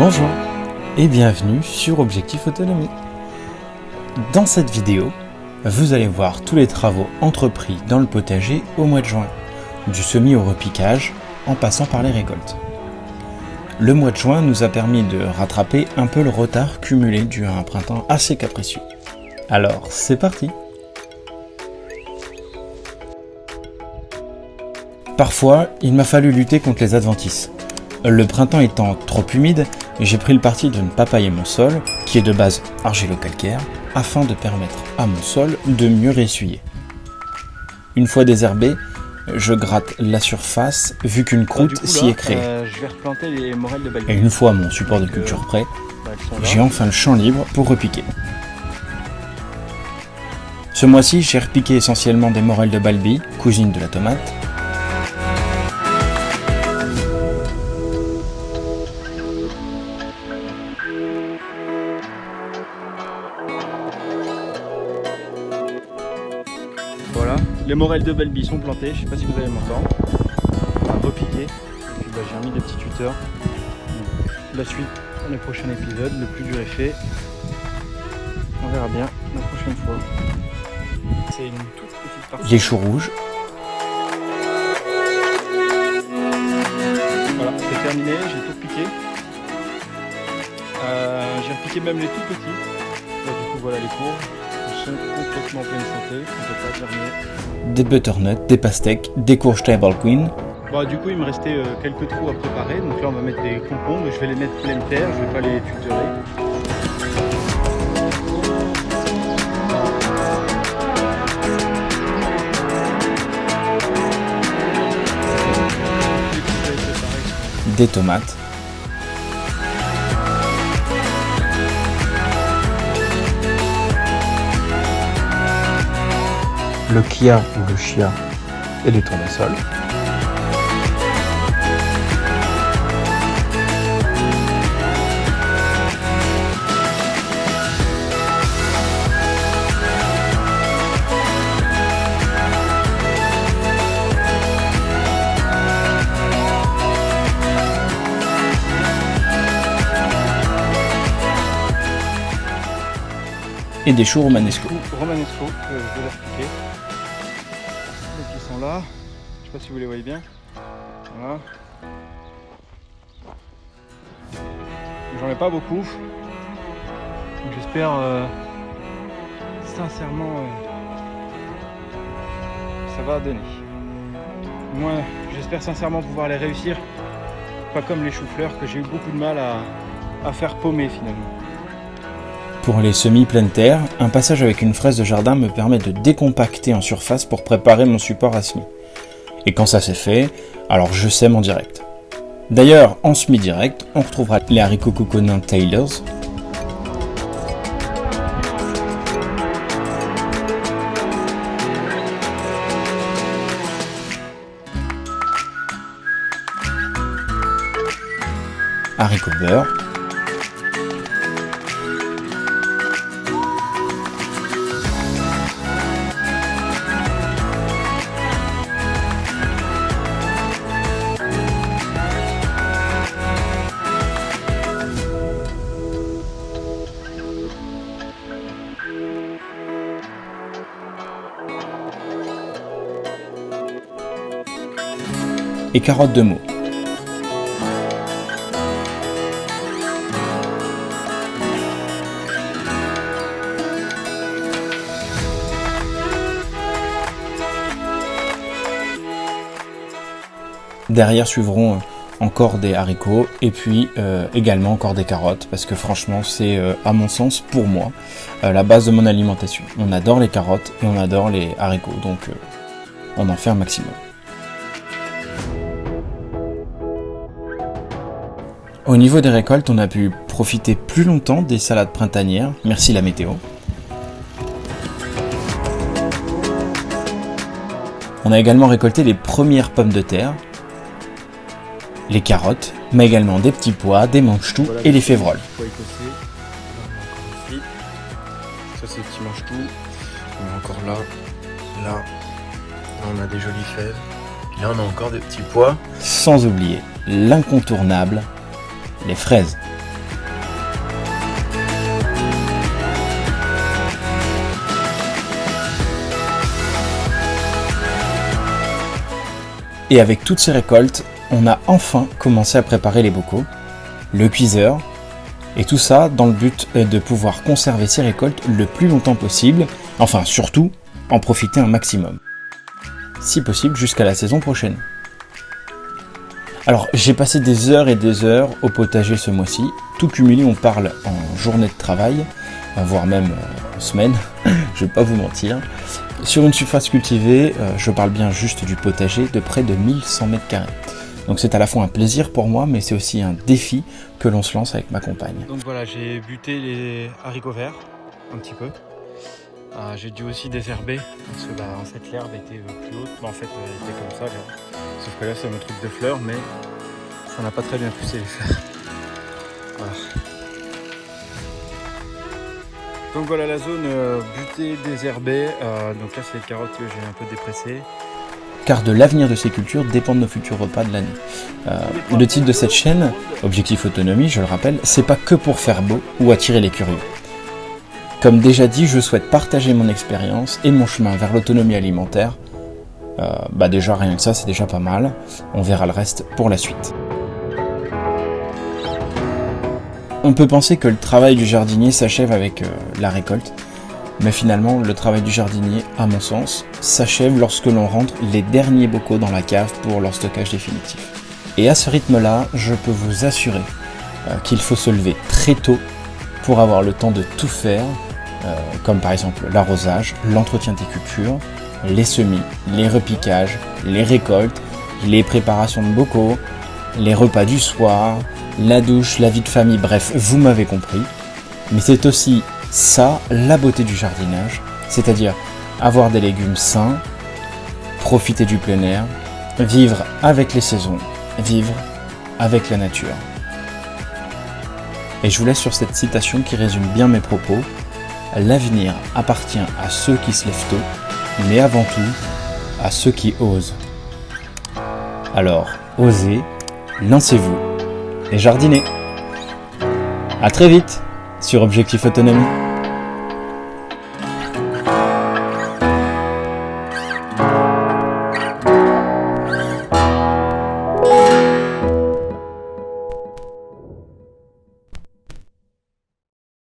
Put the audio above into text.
Bonjour et bienvenue sur Objectif Autonomie. Dans cette vidéo, vous allez voir tous les travaux entrepris dans le potager au mois de juin, du semis au repiquage en passant par les récoltes. Le mois de juin nous a permis de rattraper un peu le retard cumulé dû à un printemps assez capricieux. Alors c'est parti! Parfois, il m'a fallu lutter contre les adventices. Le printemps étant trop humide, j'ai pris le parti de ne pas pailler mon sol, qui est de base argilo-calcaire, afin de permettre à mon sol de mieux réessuyer. Une fois désherbé, je gratte la surface vu qu'une croûte s'y est créée. Je vais replanter les morels de Balbi. Et une fois mon support de culture prêt, j'ai enfin le champ libre pour repiquer. Ce mois-ci, j'ai repiqué essentiellement des morels de Balbi, cousine de la tomate. Voilà, les morels de Balbi sont plantés, je sais pas si vous allez m'entendre. On va repiquer, et puis j'ai remis des petits tuteurs. La suite dans les prochains épisodes, le plus dur est fait. On verra bien la prochaine fois. C'est une toute petite partie. Les choux rouges. Voilà, c'est terminé, j'ai tout repiqué. J'ai repiqué même les tout petits. Là, du coup voilà les courges. Ils sont complètement en pleine santé, on ne peut pas dire mieux. Des butternuts, des pastèques, des courges Table Queen. Bon, du coup il me restait quelques trous à préparer, donc là on va mettre des concombres, je vais les mettre pleine terre, je vais pas les tutorer. Des tomates. Le kia ou le chia et des tournesols. Et des choux romanesco. Romanesco, je vais les repiquer. Donc ils sont là, je sais pas si vous les voyez bien. Voilà. J'en ai pas beaucoup. Donc j'espère sincèrement ça va donner. Moi j'espère sincèrement pouvoir les réussir. Pas comme les choux-fleurs que j'ai eu beaucoup de mal à faire paumer finalement. Pour les semis pleine terre, un passage avec une fraise de jardin me permet de décompacter en surface pour préparer mon support à semis. Et quand ça c'est fait, alors je sème en direct. D'ailleurs, en semis direct, on retrouvera les haricots coconins Taylor's, haricots beurre, et carottes de Meaux. Derrière suivront encore des haricots et puis également encore des carottes parce que franchement c'est à mon sens pour moi la base de mon alimentation. On adore les carottes et on adore les haricots donc on en fait un maximum. Au niveau des récoltes, on a pu profiter plus longtemps des salades printanières, merci la météo. On a également récolté les premières pommes de terre, les carottes, mais également des petits pois, des manche-tout et les févroles. Ça c'est les petits manche-tout. On est encore là, là on a des jolies fèves. Là on a encore des petits pois. Sans oublier l'incontournable, les fraises. Et avec toutes ces récoltes, on a enfin commencé à préparer les bocaux, le cuiseur, et tout ça dans le but de pouvoir conserver ces récoltes le plus longtemps possible, enfin surtout en profiter un maximum. Si possible jusqu'à la saison prochaine. Alors j'ai passé des heures et des heures au potager ce mois-ci, tout cumulé on parle en journée de travail, voire même semaine, je vais pas vous mentir. Sur une surface cultivée, je parle bien juste du potager, de près de 1100 m². Donc c'est à la fois un plaisir pour moi, mais c'est aussi un défi que l'on se lance avec ma compagne. Donc voilà, j'ai buté les haricots verts, un petit peu. J'ai dû aussi désherber, parce que en fait l'herbe était plus haute, en fait elle était comme ça. Là. Sauf que là c'est mon truc de fleurs, mais ça n'a pas très bien poussé les fleurs. Voilà. Donc voilà la zone butée, désherbée. Donc là c'est les carottes que j'ai un peu dépressées. Car de l'avenir de ces cultures dépend de nos futurs repas de l'année. Le titre de cette chaîne, Objectif Autonomie, je le rappelle, c'est pas que pour faire beau ou attirer les curieux. Comme déjà dit, je souhaite partager mon expérience et mon chemin vers l'autonomie alimentaire. Déjà rien que ça, c'est déjà pas mal. On verra le reste pour la suite. On peut penser que le travail du jardinier s'achève avec la récolte, mais finalement, le travail du jardinier, à mon sens, s'achève lorsque l'on rentre les derniers bocaux dans la cave pour leur stockage définitif. Et à ce rythme-là, je peux vous assurer qu'il faut se lever très tôt pour avoir le temps de tout faire, comme par exemple l'arrosage, l'entretien des cultures, les semis, les repiquages, les récoltes, les préparations de bocaux, les repas du soir, la douche, la vie de famille, bref, vous m'avez compris. Mais c'est aussi ça, la beauté du jardinage, c'est-à-dire avoir des légumes sains, profiter du plein air, vivre avec les saisons, vivre avec la nature. Et je vous laisse sur cette citation qui résume bien mes propos. L'avenir appartient à ceux qui se lèvent tôt, mais avant tout, à ceux qui osent. Alors, osez, lancez-vous et jardinez. À très vite sur Objectif Autonomie.